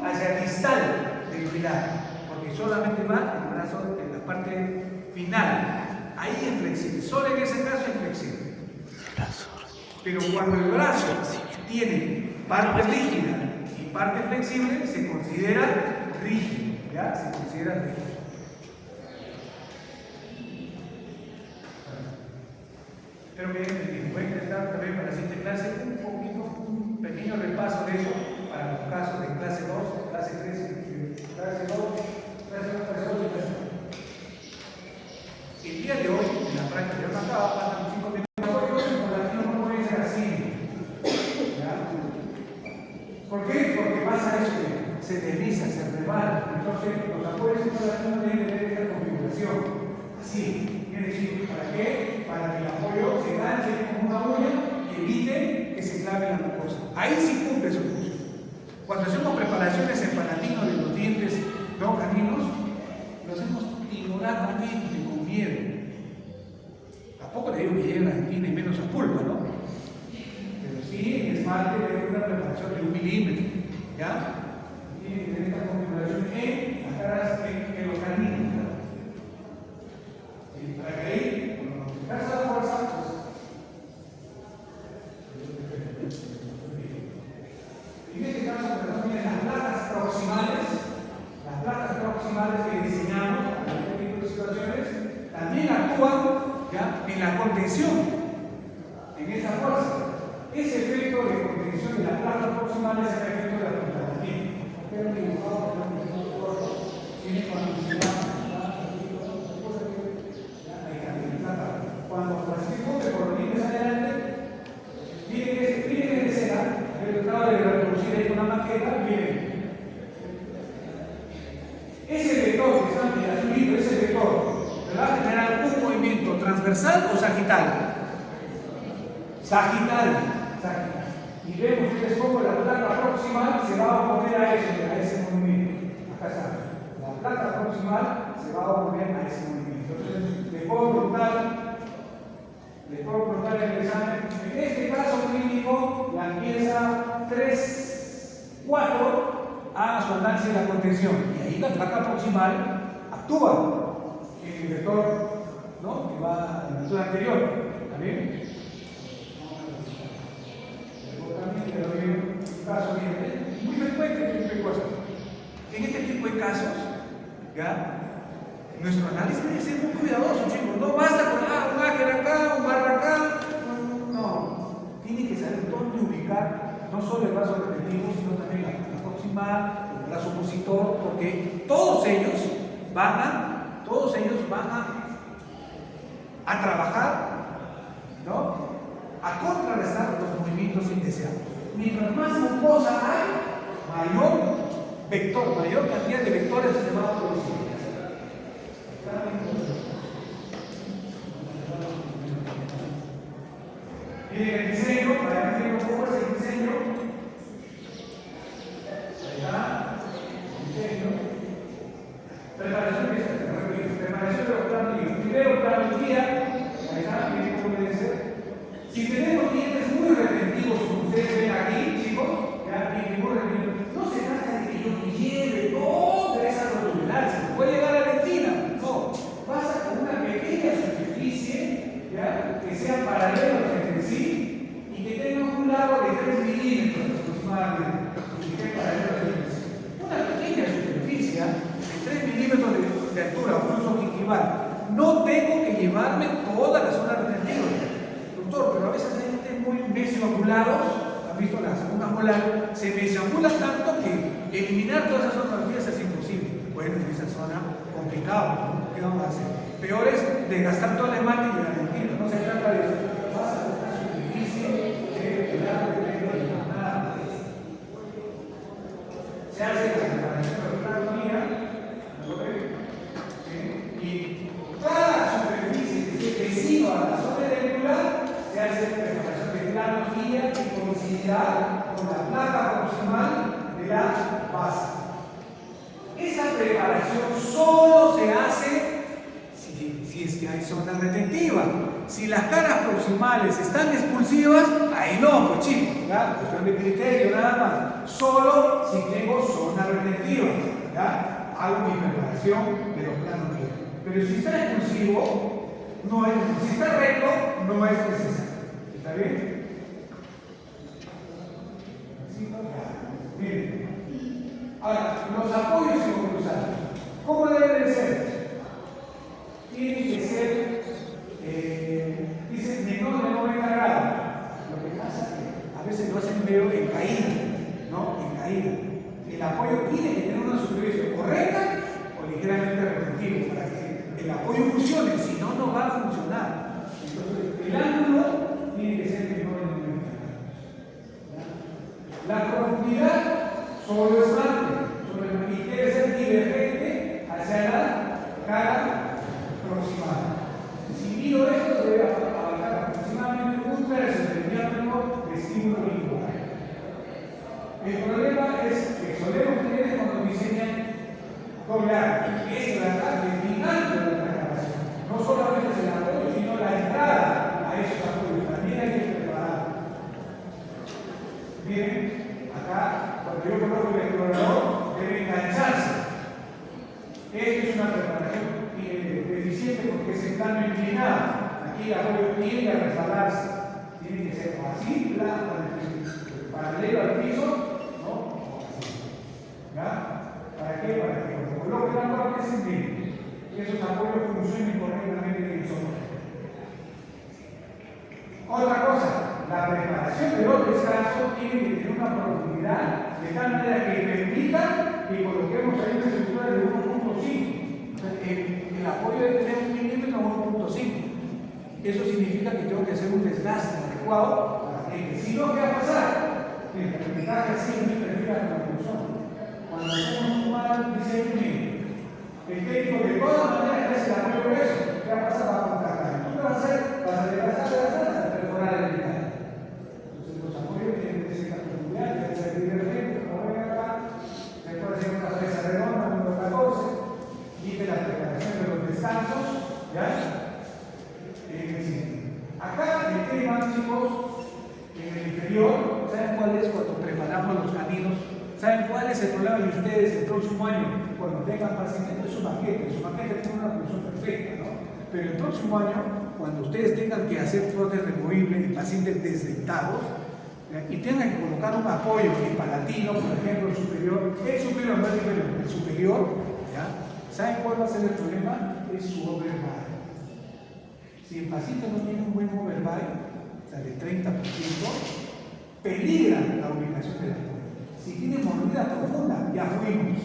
Hacia distal del pilar, porque solamente va el brazo en la parte final. Ahí es flexible, solo en ese caso es flexible. Pero cuando el brazo tiene parte rígida y parte flexible, se considera rígido. ¿Ya? Se considera rígido. Espero que hayan entendido. Voy a intentar también para la siguiente clase un pequeño repaso de eso para los casos de clase 2, clase 3, clase 2, clase 2, clase 2 y clase 1. El día de hoy, en la práctica, yo me acaba, faltan 5 minutos, por aquí no puede ser así. ¿Ya? ¿Por qué? Porque pasa eso que se desliza, se rebala. Entonces, los apoyos no deben tener esta configuración. Así, quiere decir, ¿para qué? Para que el apoyo se enganche como una uña y evite que se clave la mucosa. Ahí sí cumple su función. Cuando hacemos preparaciones en palatino de los dientes no caninos, lo hacemos ignoradamente, con miedo. Tampoco le digo que lleguen a Argentina y menos a pulpa, ¿no? Pero sí es parte de una preparación de 1 milímetro, ¿ya? Tiene que tener esta configuración en las caras, en los caninos, ¿no? Y para que ahí, cuando se ejerza la fuerza, pues. En este caso, las placas proximales que diseñamos para este tipo de situaciones también actúan ¿ya? En la contención, en esa fuerza. Ese efecto de contención de las placas proximales es el efecto de apuntamiento. Pero dibujado tiene cuando participamos de por líneas adelante, miren que escena, el tratado de reproducir ahí una maqueta, miren. Ese vector que está en el azulito, ese vector, ¿me va a generar un movimiento transversal o sagital? sagital. Y vemos ustedes cómo la placa proximal se va a oponer a ese movimiento. Acá está. La placa proximal se va a oponer a ese movimiento. Entonces, les puedo preguntar en el examen. En este caso clínico, la pieza 3-4 haga su análisis de la contención. Y ahí la placa proximal actúa. El vector, ¿no?, que va en la altura anterior. ¿Está bien? Caso muy frecuente este tipo de cosas. En este tipo de casos, ¿ya?, nuestro análisis debe ser muy cuidadoso, chicos. No basta con un áger acá, un barra acá. No. Tiene que saber dónde ubicar no solo el brazo repetitivo, sino también la proximal, el brazo opositor, porque todos ellos van a trabajar, ¿no?, a contrarrestar los movimientos indeseados. Mientras más mucosa hay, mayor cantidad de vectores se va a producir. Miren el diseño, para que vean cómo es el diseño. Ahí está, diseño. Preparación de los planos guía. Primero, planos guía. Ahí está, miren cómo debe ser. Si tenemos dientes muy retentivos, como ustedes ven aquí, chicos, ya, muy retentivos, no se trata de que yo me lleve toda esa rotulancia, puede llegar a la retina, no, pasa con una pequeña superficie, ya, que sean paralelos entre sí y que tenga un largo de 3 milímetros aproximadamente, y que estén paralelos entre sí. Una pequeña superficie de 3 milímetros de altura, un uso gingival. No tengo que llevarme toda la zona retentiva. Pero a veces hay gente muy mesioculados, han visto la segunda molar, se mesioculan tanto que eliminar todas esas zonas es imposible. Bueno, en esa zona complicado, ¿no? ¿Qué vamos a hacer? Peor es desgastar toda la esmalte y la dentina, no se trata de eso. Vas a buscar superficie de nada. Se hace la separación de la armonía, y cada superficie que esté vecino a la zona dentular se hace preparación de planos guía y coincidirá con la placa proximal de la base. Esa preparación solo se hace si es que hay zona retentiva. Si las caras proximales están expulsivas, ahí no, pues chicos, ¿ya? Cuestión de criterio nada más. Solo si tengo zona retentiva, ¿ya? Hago mi preparación de los planos guía. Pero si está expulsivo, no es necesario. Si está recto, no es necesario. ¿Está bien? Miren. Ahora, los apoyos psicocruzados, ¿cómo deben de ser? Tienen que ser, dicen, menor de 90 grados. Lo que pasa es que a veces lo hacen medio en caída, ¿no? En caída. El apoyo tiene que tener una superficie correcta o ligeramente retentiva para que el apoyo funcione, si no, no va a funcionar. Entonces, el ángulo tiene que ser menor de 90 grados. La profundidad solo es parte, y debe ser divergente hacia la cara proximal. Si mido esto, debe abarcar aproximadamente un tercio del diámetro del estímulo vincular. El problema es que solemos tener cuando diseñan doble arco, que es tratar de final de la preparación. No solamente es el apoyo, sino la entrada a esos apoyos. También hay que preparar. Miren, acá, cuando yo coloco el explorador, debe engancharse. Esto es una preparación deficiente porque es en plano inclinado. Aquí el apoyo tiende a resbalarse. Tiene que ser así, paralelo al piso, ¿no? O así. ¿Ya? ¿Para qué? Para que cuando coloque la parte se entiende. Que esos apoyos funcionen correctamente en el soporte. Otra cosa, la preparación de los descansos tiene que tener una profundidad de tal manera que permita que coloquemos ahí una estructura de 1.5. El apoyo debe tener 1 milímetro o 1.5. Eso significa que tengo que hacer un desgaste adecuado para que, si no, ¿qué va a pasar? Que el aprendizaje siempre prefiere la conclusión. Cuando hacemos un mal diseño, el técnico de todas maneras hace el apoyo grueso, ¿qué va a pasar? Va a contratar. ¿Qué va a hacer? Vas a desgastar hasta perforar el metal. descansos, ¿ya? Acá el tema, chicos, en el inferior, ¿saben cuál es cuando preparamos los caminos? ¿Saben cuál es el problema de ustedes el próximo año? Cuando tengan pacientes, no es su maqueta tiene una función perfecta, ¿no? Pero el próximo año, cuando ustedes tengan que hacer prótesis removible en pacientes desdentados, y tengan que colocar un apoyo en palatino, por ejemplo, el superior no es inferior, el superior, ¿ya? ¿Saben cuál va a ser el problema? Es su overbite. Si el paciente no tiene un buen overbite, o sea, de 30%, peligra la ubicación del apoyo. Si tiene mordida profunda, ya fuimos.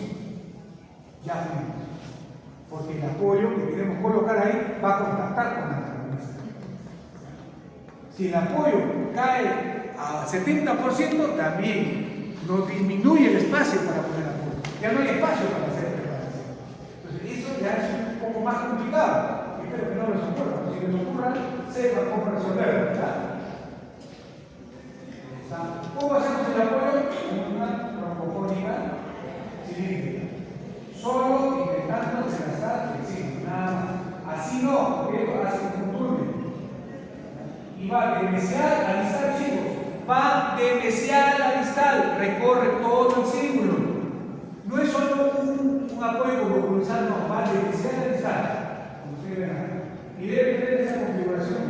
Porque el apoyo que queremos colocar ahí va a contactar con la antagonista. Si el apoyo cae a 70%, también nos disminuye el espacio para poner apoyo. Ya no hay espacio para hacer preparación. Entonces, eso ya es un poco más complicado. Espero que no les ocurra. Si les ocurra, sepan cómo resolverlo, ¿verdad? ¿Cómo hacemos el apoyo? Con una trombofónica cilíndrica. Solo intentando desgastar el signo, nada más. Así no, porque hace un túnel. Y va de mesial a distal, chicos. Va de mesial a distal, recorre todo el círculo. No es solo un apoyo como pulsar, no, va de mesial a distal. Como ustedes ven acá. Y debe tener esa configuración.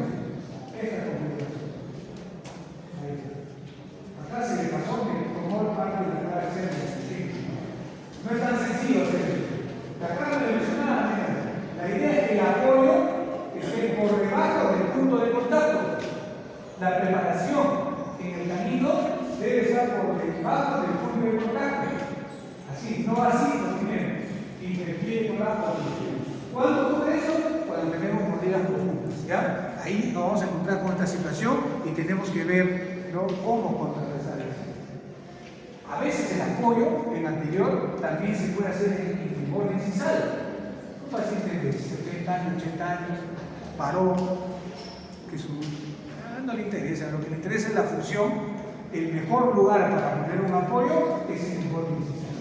Acá se le pasó que tomó parte de la cara externa. No es tan sencillo hacer eso. Acá lo mencionaba, la idea es que el apoyo esté por debajo del punto de contacto. La preparación en el camino debe estar por debajo del punto de contacto. Así, no así los primeros. Interfiere con la posición. ¿Cuándo ocurre eso? Cuando tenemos mordidas profundas. ¿Ya? Ahí nos vamos a encontrar con esta situación y tenemos que ver, ¿no?, cómo contrarrestar eso. A veces el apoyo, el anterior, también se puede hacer en fibrosis incisal. Un paciente de 70 años, 80 años, paró, que no le interesa, lo que le interesa es la función. El mejor lugar para poner un apoyo es en fibrosis incisal.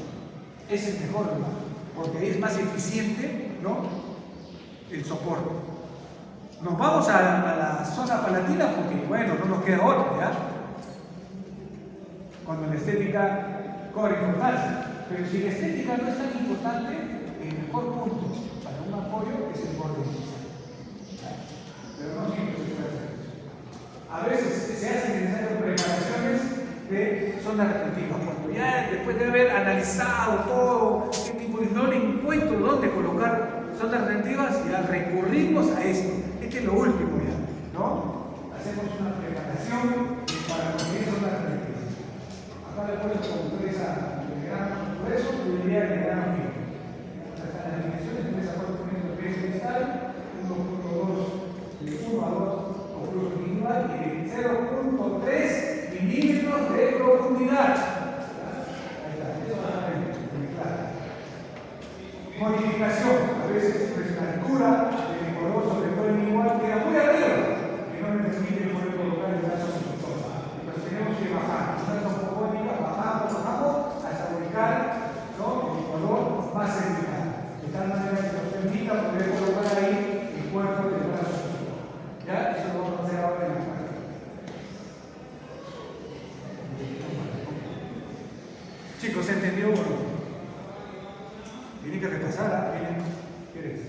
Es el mejor lugar, porque ahí es más eficiente, ¿no?, el soporte. Nos vamos a la zona palatina porque, bueno, no nos queda otra, ¿ya? Cuando la estética cobra importancia. Pero si la estética no es tan importante, el mejor punto para un apoyo es el borde inicial. Pero no siempre se puede hacer eso. A veces se hacen necesarias preparaciones de zonas retentivas. Cuando ya después de haber analizado todo, qué tipo de no le encuentro dónde colocar zonas retentivas, ya recurrimos a esto. Este es lo último ya, ¿no? Hacemos una preparación para conseguir zonas retentivas. Acá le puesto con presa de grano grueso y diría de grano fino. Las dimensiones que les acuerdo poniendo el peso cristal, 1.2 de 1 a 2 ocluso individual y de 0.3 milímetros de profundidad. Ahí está, eso va a ver muy claro. Modificación, a veces la altura del color sobre todo el igual queda muy arriba, que no me permite poder colocar el brazo en su zona. Entonces tenemos que bajar, bajamos hasta ubicar, ¿no?, el color más cervical. De tal manera que nos permita poder colocar ahí el cuerpo del brazo. ¿Ya? Eso lo vamos a hacer ahora en la práctica. Chicos, ¿se entendió? Tienen que repasar, ¿eh?